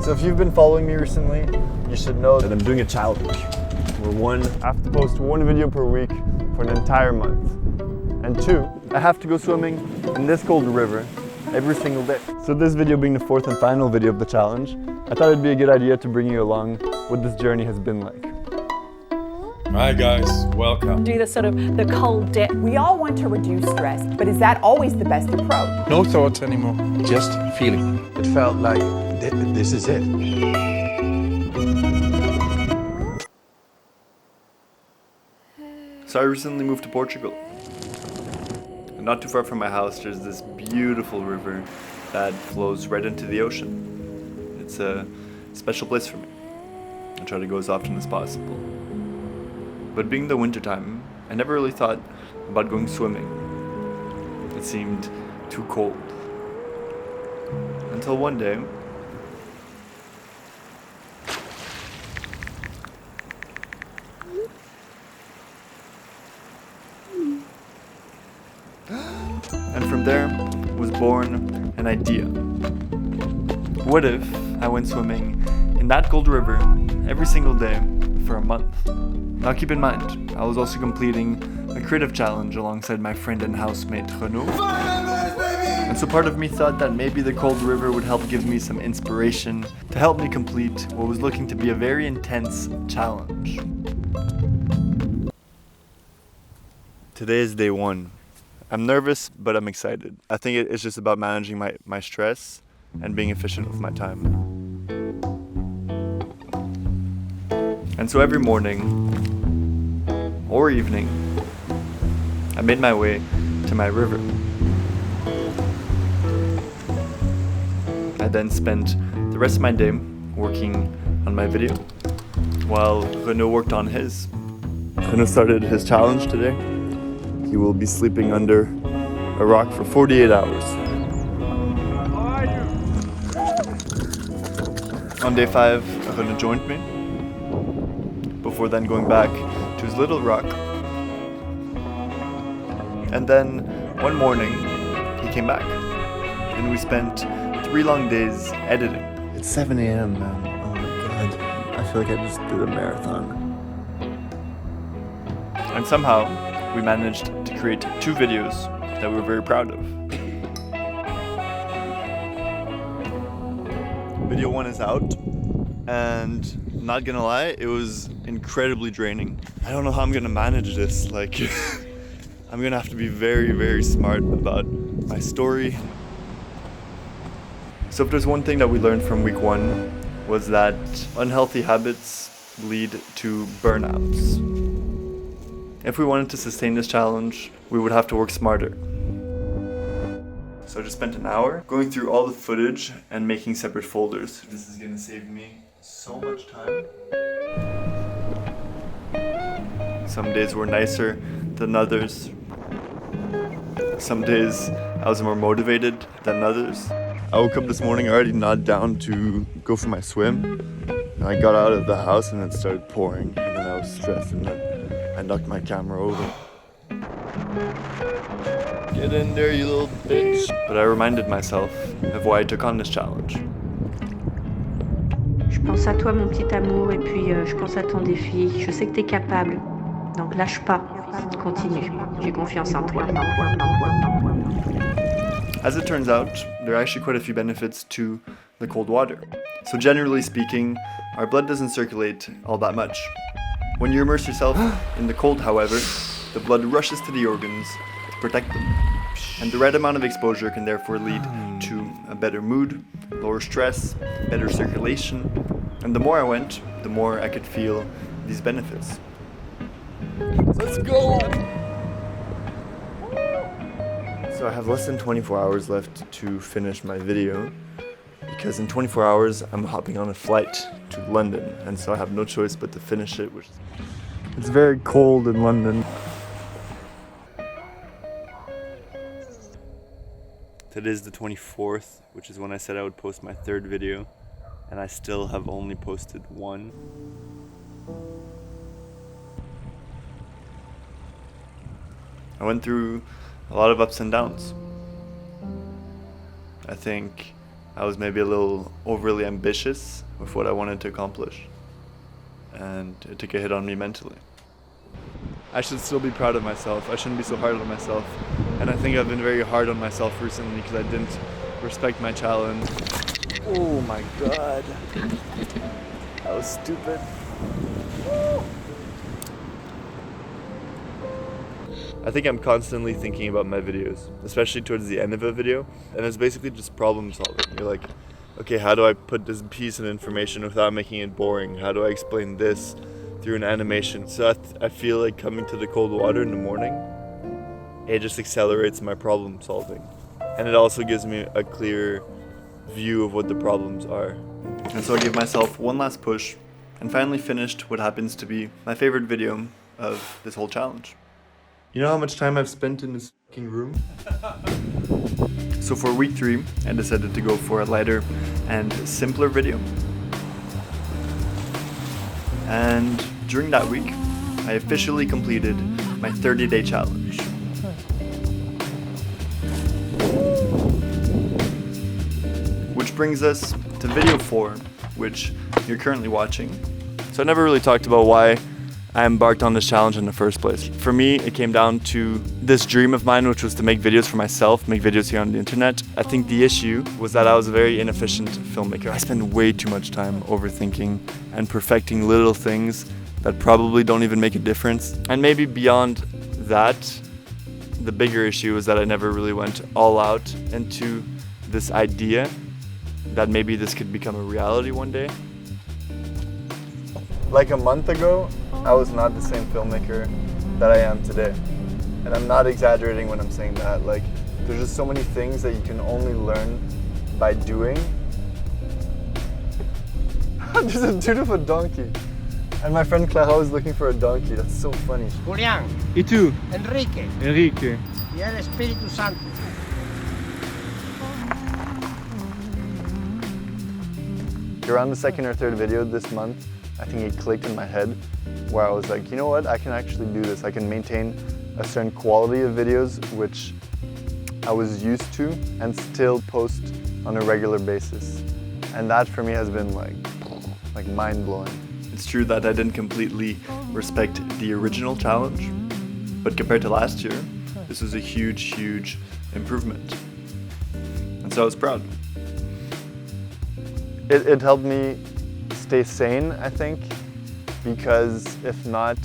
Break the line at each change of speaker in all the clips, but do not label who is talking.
So if you've been following me recently, you should know that I'm doing a challenge. Where one, I have to post one video per week for an entire month. And two, I have to go swimming in this cold river every single day. So this video being the fourth and final video of the challenge, I thought it'd be a good idea to bring you along what this journey has been like.
Hi guys, welcome.
Do the cold dip.
We all want to reduce stress, but is that always the best approach?
No thoughts anymore, just feeling.
It felt like this is it.
So I recently moved to Portugal. And not too far from my house, there's this beautiful river that flows right into the ocean. It's a special place for me. I try to go as often as possible. But being the winter time, I never really thought about going swimming. It seemed too cold. Until one day, and from there was born an idea. What if I went swimming in that cold river every single day for a month? Now keep in mind, I was also completing a creative challenge alongside my friend and housemate Renaud. And so part of me thought that maybe the cold river would help give me some inspiration to help me complete what was looking to be a very intense challenge. Today is day one. I'm nervous, but I'm excited. I think it's just about managing my stress and being efficient with my time. And so every morning or evening, I made my way to my river. I then spent the rest of my day working on my video, while Renaud worked on his. Renaud started his challenge today. He will be sleeping under a rock for 48 hours. On day 5, Renaud joined me, before then going back to his little rock. And then one morning, he came back, and we spent 3 long days editing. It's 7 a.m. man. Oh my god. I feel like I just did a marathon. And somehow, we managed to create 2 videos that we were very proud of. Video 1 is out, and not gonna lie, it was incredibly draining. I don't know how I'm gonna manage this. Like, I'm gonna have to be very, very smart about my story. So if there's one thing that we learned from week 1 was that unhealthy habits lead to burnouts. If we wanted to sustain this challenge, we would have to work smarter. So I just spent an hour going through all the footage and making separate folders. This is gonna save me so much time. Some days were nicer than others. Some days I was more motivated than others. I woke up this morning already not down to go for my swim. And I got out of the house and it started pouring. And then I was stressed and then I knocked my camera over. Get in there, you little bitch. But I reminded myself of why I took on this challenge.
Je pense à toi, mon petit amour, et puis je pense à ton défi. Je sais que t'es capable, donc lâche pas, continue. J'ai confiance en toi.
As it turns out, there are actually quite a few benefits to the cold water. So generally speaking, our blood doesn't circulate all that much. When you immerse yourself in the cold, however, the blood rushes to the organs to protect them. And the right amount of exposure can therefore lead to a better mood, lower stress, better circulation. And the more I went, the more I could feel these benefits. Let's go! So I have less than 24 hours left to finish my video, because in 24 hours I'm hopping on a flight to London, and so I have no choice but to finish it, it's very cold in London. Today is the 24th, which is when I said I would post my 3rd video, and I still have only posted 1. I went through a lot of ups and downs. I think I was maybe a little overly ambitious with what I wanted to accomplish, and it took a hit on me mentally. I should still be proud of myself. I shouldn't be so hard on myself. And I think I've been very hard on myself recently because I didn't respect my challenge. Oh my god. That was stupid. I think I'm constantly thinking about my videos, especially towards the end of a video, and it's basically just problem solving. You're like, okay, how do I put this piece of information without making it boring? How do I explain this through an animation? So I feel like coming to the cold water in the morning, it just accelerates my problem solving. And it also gives me a clear view of what the problems are. And so I gave myself one last push and finally finished what happens to be my favorite video of this whole challenge. You know how much time I've spent in this fucking room? So for week 3, I decided to go for a lighter and simpler video. And during that week, I officially completed my 30-day challenge. Which brings us to video 4, which you're currently watching. So I never really talked about why I embarked on this challenge in the first place. For me, it came down to this dream of mine, which was to make videos for myself, make videos here on the internet. I think the issue was that I was a very inefficient filmmaker. I spend way too much time overthinking and perfecting little things that probably don't even make a difference. And maybe beyond that, the bigger issue is that I never really went all out into this idea that maybe this could become a reality one day. Like a month ago, I was not the same filmmaker that I am today. And I'm not exaggerating when I'm saying that. Like, there's just so many things that you can only learn by doing. There's a dude with a donkey. And my friend Clara was looking for a donkey. That's so funny.
Julián,
¿Y tú?
Enrique
Enrique.
y el Espíritu Santo.
Around the second or third video this month, I think it clicked in my head where I was like, you know what, I can actually do this. I can maintain a certain quality of videos which I was used to and still post on a regular basis. And that for me has been like mind-blowing. It's true that I didn't completely respect the original challenge, but compared to last year, this was a huge, huge improvement. And so I was proud. It helped me stay sane, I think, because if not,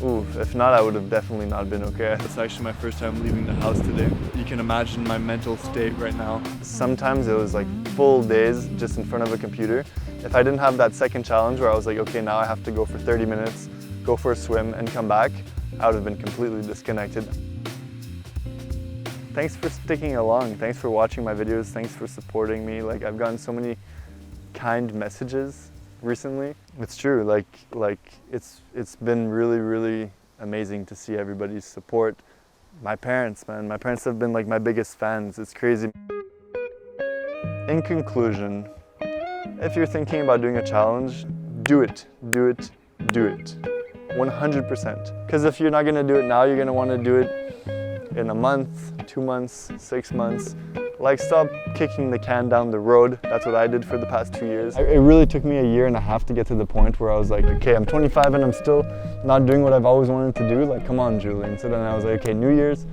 I would have definitely not been okay. It's actually my first time leaving the house today. You can imagine my mental state right now. Sometimes it was like full days just in front of a computer. If I didn't have that second challenge where I was like, okay, now I have to go for 30 minutes, go for a swim and come back, I would have been completely disconnected. Thanks for sticking along. Thanks for watching my videos. Thanks for supporting me. Like, I've gotten so many kind messages recently. It's true, like it's been really, really amazing to see everybody's support. My parents, man, my parents have been like my biggest fans. It's crazy. In conclusion, if you're thinking about doing a challenge, do it, do it, do it. 100%. Because if you're not gonna do it now, you're gonna wanna do it in a month, 2 months, 6 months. Like, stop kicking the can down the road. That's what I did for the past 2 years. It really took me 1.5 years to get to the point where I was like, okay, I'm 25 and I'm still not doing what I've always wanted to do. Like, come on, Julian. So then I was like, okay, New Year's,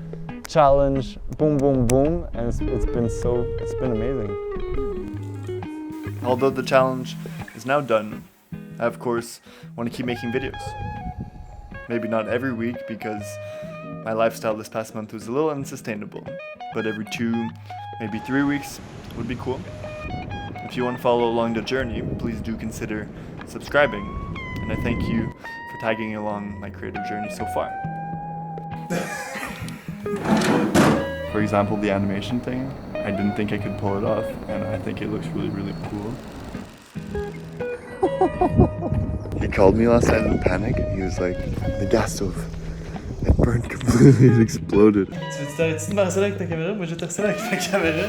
challenge, boom, boom, boom. And it's been amazing. Although the challenge is now done, I of course want to keep making videos. Maybe not every week because my lifestyle this past month was a little unsustainable, but every 2, maybe 3 weeks would be cool. If you want to follow along the journey, please do consider subscribing, and I thank you for tagging along my creative journey so far. For example, the animation thing, I didn't think I could pull it off, and I think it looks really, really cool. He called me last night in panic, and he was like, the gas stove. It burned completely, it exploded.
Tu veux t'arrêter de m'harceler avec ta caméra? Moi je vais t'harceler avec ma caméra.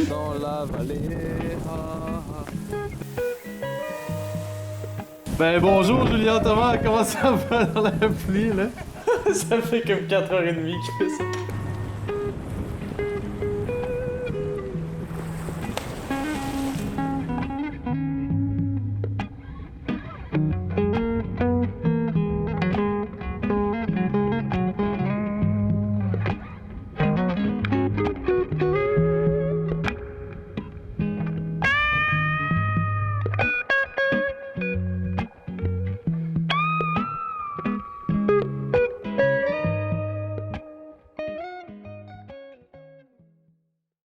Dans la vallée.
Ben bonjour Julien Thomas, comment ça va dans la pluie là? Ça fait comme 4h30 que je fais ça.